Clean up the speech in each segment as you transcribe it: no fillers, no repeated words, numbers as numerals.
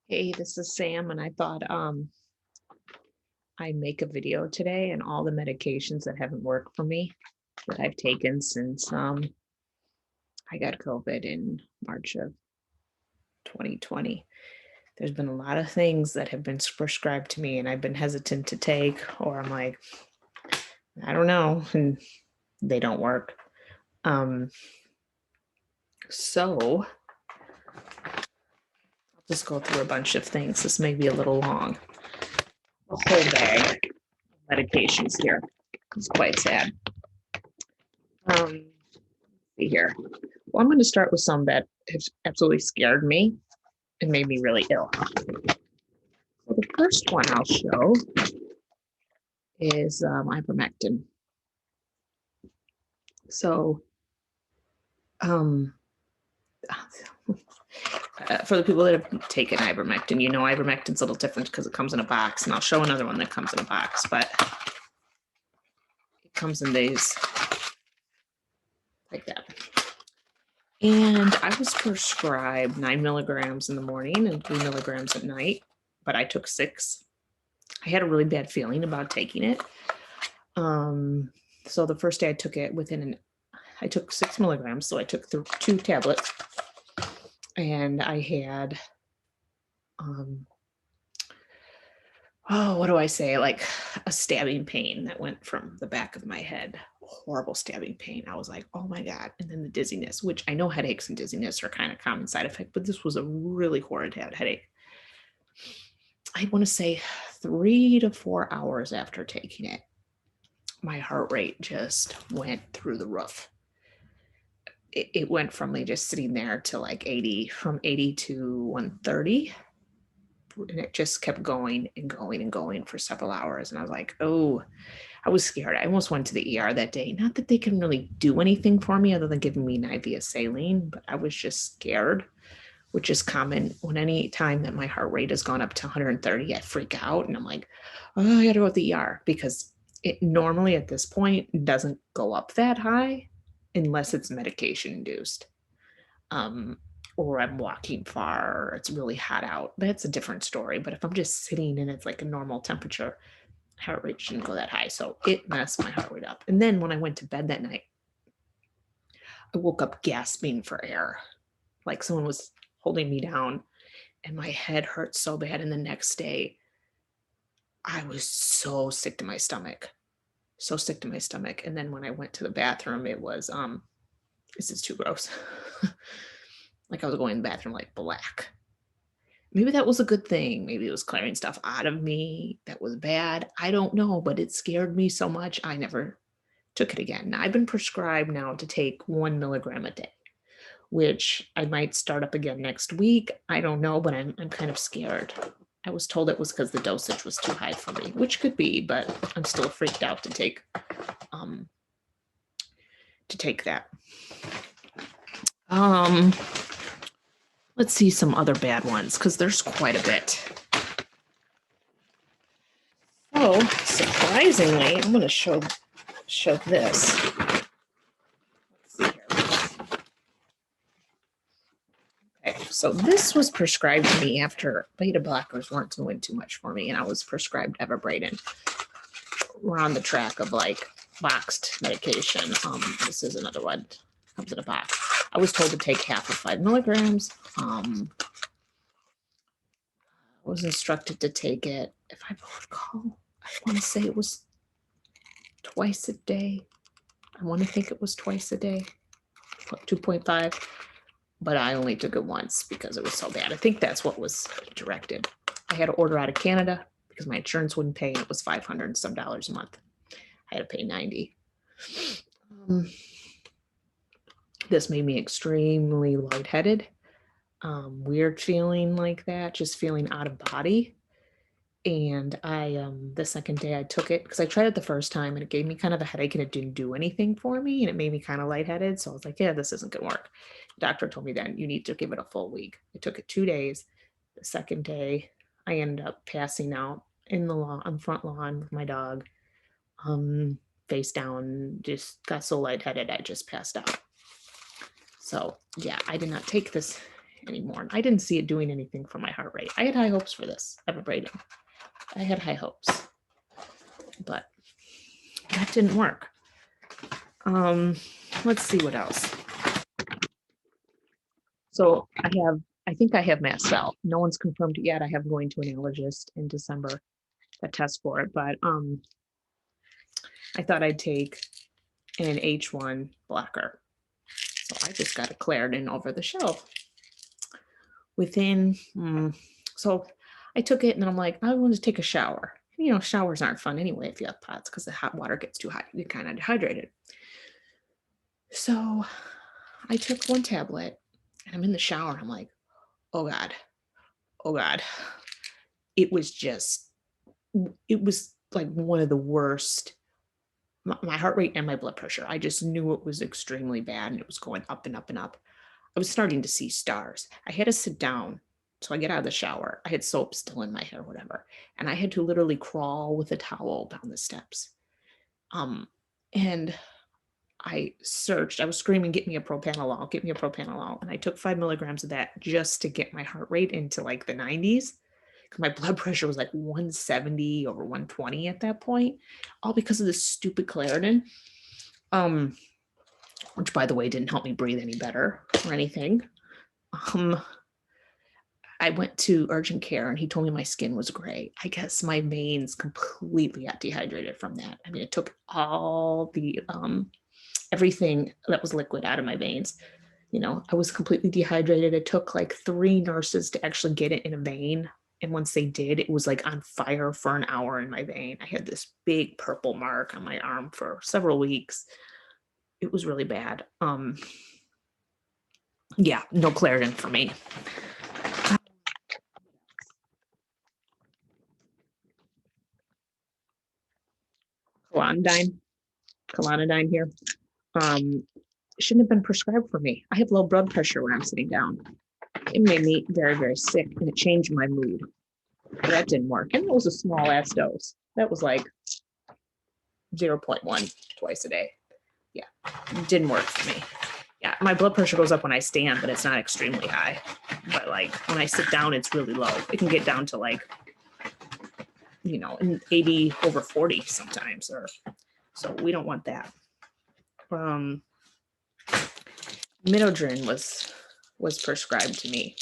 Hey, this is Sam, and I thought I'd make a video today and all the medications that haven't worked for me that I've taken since I got COVID in March of 2020. There's been a lot of things that have been prescribed to me and I've been hesitant to take, or I'm like, I don't know, and they don't work. Um, so I'll just go through a bunch of things. This may be a little long. A whole bag of medications here. It's quite sad. See here. Well, I'm going to start with some that have absolutely scared me and made me really ill. So the first one I'll show is ivermectin. So um, for the people that have taken ivermectin, you know ivermectin's a little different because it comes in a box, and I'll show another one that comes in a box, but it comes in these like that. And I was prescribed 9 milligrams in the morning and 3 milligrams at night, but I took 6. I had a really bad feeling about taking it. So the first day I took it I took 6 milligrams. So I took 2 tablets and I had, what do I say? Like a stabbing pain that went from the back of my head, horrible stabbing pain. I was like, oh my God. And then the dizziness, which I know headaches and dizziness are kind of common side effect, but this was a really horrid headache. I want to say 3 to 4 hours after taking it, my heart rate just went through the roof. It went from me just sitting there to like 80, from 80 to 130. And it just kept going and going and going for several hours. And I was like, oh, I was scared. I almost went to the ER that day. Not that they can really do anything for me other than giving me an IV of saline, but I was just scared, which is common when any time that my heart rate has gone up to 130, I freak out and I'm like, oh, I got to go to the ER, because it normally at this point doesn't go up that high unless it's medication induced. Or I'm walking far, or it's really hot out. That's a different story. But if I'm just sitting and it's like a normal temperature, heart rate shouldn't go that high. So it messed my heart rate up. And then when I went to bed that night, I woke up gasping for air, like someone was holding me down, and my head hurt so bad. And the next day, I was so sick to my stomach, so sick to my stomach. And then when I went to the bathroom, it was, this is too gross. Like I was going to the bathroom like black. Maybe that was a good thing. Maybe it was clearing stuff out of me that was bad. I don't know, but it scared me so much. I never took it again. Now, I've been prescribed now to take 1 milligram a day, which I might start up again next week. I don't know, but I'm kind of scared. I was told it was because the dosage was too high for me, which could be, but I'm still freaked out to take that. Let's see some other bad ones, because there's quite a bit. So surprisingly, I'm going to show this. Let's see here. Okay, so this was prescribed to me after beta blockers weren't doing too much for me, and I was prescribed Everbraden. We're on the track of like boxed medication. This is another one. Comes in a box. I was told to take half of 5 milligrams. I was instructed to take it, if I recall, I want to say it was twice a day. I want to think it was twice a day, 2.5, but I only took it once because it was so bad. I think that's what was directed. I had to order out of Canada because my insurance wouldn't pay, and it was $500 and some a month. I had to pay $90. This made me extremely lightheaded, weird feeling like that, just feeling out of body. And I, the second day I took it, because I tried it the first time and it gave me kind of a headache and it didn't do anything for me. And it made me kind of lightheaded. So I was like, yeah, this isn't going to work. The doctor told me then you need to give it a full week. I took it 2 days. The second day, I ended up passing out in the lawn, on front lawn with my dog, face down, just got so lightheaded, I just passed out. So yeah, I did not take this anymore. And I didn't see it doing anything for my heart rate. I had high hopes for this Everbrating. I had high hopes, but that didn't work. Let's see what else. So I think I have mast cell. No one's confirmed it yet. I have going to an allergist in December that test for it, but I thought I'd take an H1 blocker. So I just got a Claritin over the shelf. So I took it and I'm like, I want to take a shower. You know, showers aren't fun anyway if you have POTS because the hot water gets too hot. You get kind of dehydrated. So I took one tablet and I'm in the shower and I'm like, oh God. It was like one of the worst. My heart rate and my blood pressure. I just knew it was extremely bad and it was going up and up and up. I was starting to see stars. I had to sit down. So I get out of the shower. I had soap still in my hair, whatever. And I had to literally crawl with a towel down the steps. And I searched. I was screaming, get me a propanolol, get me a propanolol. And I took 5 milligrams of that just to get my heart rate into like the 90s. My blood pressure was like 170 over 120 at that point, all because of this stupid Claritin, which by the way didn't help me breathe any better or anything. I went to urgent care and he told me my skin was gray. I guess my veins completely got dehydrated from that. I mean, it took all the everything that was liquid out of my veins. You know, I was completely dehydrated. It took like 3 nurses to actually get it in a vein. And once they did, it was like on fire for an hour in my vein. I had this big purple mark on my arm for several weeks. It was really bad. Yeah, no Claritin for me. Colonidine here. Shouldn't have been prescribed for me. I have low blood pressure when I'm sitting down. It made me very, very sick and it changed my mood. That didn't work. And it was a small ass dose. That was like 0.1 twice a day. Yeah, it didn't work for me. Yeah, my blood pressure goes up when I stand, but it's not extremely high. But like when I sit down, it's really low. It can get down to like, you know, 80 over 40 sometimes. So we don't want that. Midodrine was prescribed to me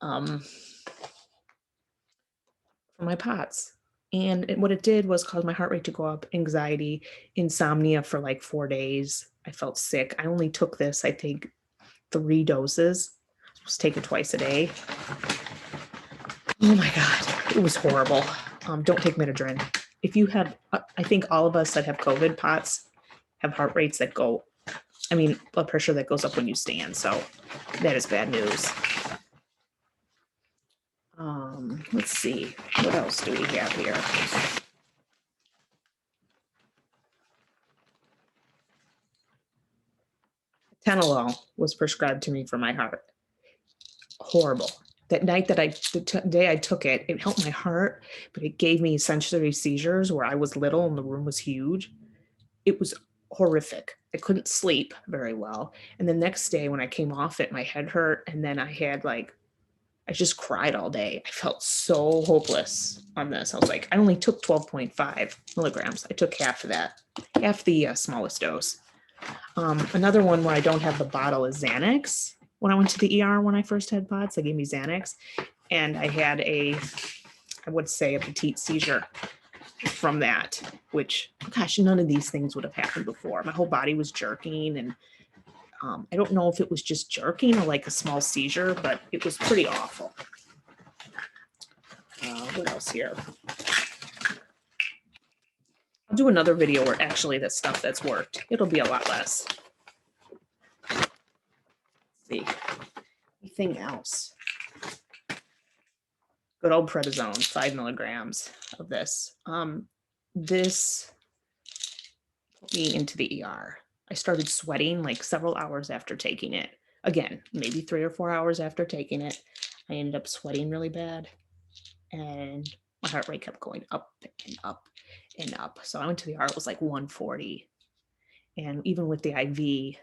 for my POTS. And what it did was cause my heart rate to go up, anxiety, insomnia for like 4 days. I felt sick. I only took this, I think, 3 doses. I was taking twice a day. Oh my God, it was horrible. Don't take Midodrine. If you have, I think all of us that have COVID POTS have heart rates that go, blood pressure that goes up when you stand. So that is bad news. Let's see, what else do we have here? Atenolol was prescribed to me for my heart. Horrible. That night the day I took it, it helped my heart, but it gave me sensory seizures where I was little and the room was huge. It was horrific. I couldn't sleep very well. And the next day when I came off it, my head hurt. And then I just cried all day. I felt so hopeless on this. I was like, I only took 12.5 milligrams. I took half of that, half the smallest dose. Another one where I don't have the bottle is Xanax. When I went to the ER when I first had POTS, they gave me Xanax. And I had I would say a petite seizure from that, which, gosh, none of these things would have happened before. My whole body was jerking and I don't know if it was just jerking or like a small seizure, but it was pretty awful. What else here? I'll do another video where actually the stuff that's worked. It'll be a lot less. Let's see. Anything else? Good old prednisone, 5 milligrams of this. This put me into the ER. I started sweating like several hours after taking it. Again, maybe 3 or 4 hours after taking it. I ended up sweating really bad and my heart rate kept going up and up and up. So I went to the ER, it was like 140. And even with the IV,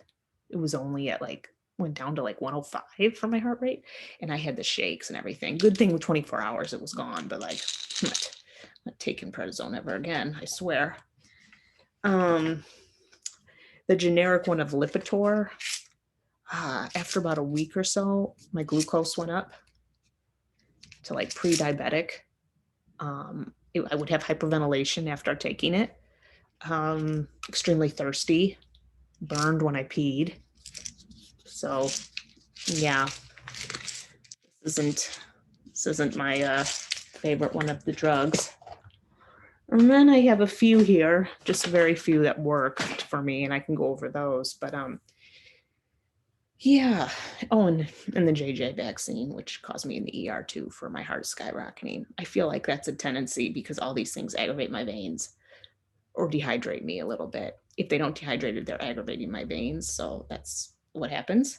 it was only at like went down to like 105 for my heart rate, and I had the shakes and everything. Good thing with 24 hours it was gone, but like I'm not taking prednisone ever again, I swear. The generic one of Lipitor, after about a week or so, my glucose went up to like pre-diabetic. I would have hyperventilation after taking it. Extremely thirsty, burned when I peed. So yeah, this isn't my favorite one of the drugs. And then I have a few here, just very few that worked for me, and I can go over those. But yeah. Oh, and the JJ vaccine, which caused me in the ER too for my heart skyrocketing. I feel like that's a tendency because all these things aggravate my veins or dehydrate me a little bit. If they don't dehydrate it, they're aggravating my veins. So that's what happens.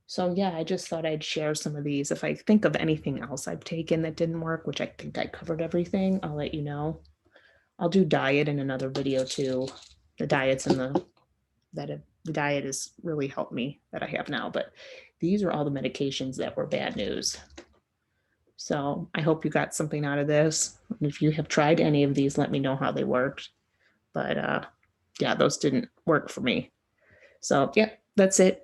So yeah, I just thought I'd share some of these. If I think of anything else I've taken that didn't work, which I think I covered everything, I'll let you know. I'll do diet in another video too. The diets and the diet has really helped me that I have now, but these are all the medications that were bad news. So I hope you got something out of this. And if you have tried any of these, let me know how they worked. But yeah, those didn't work for me. So yeah, that's it.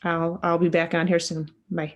I'll be back on here soon. Bye.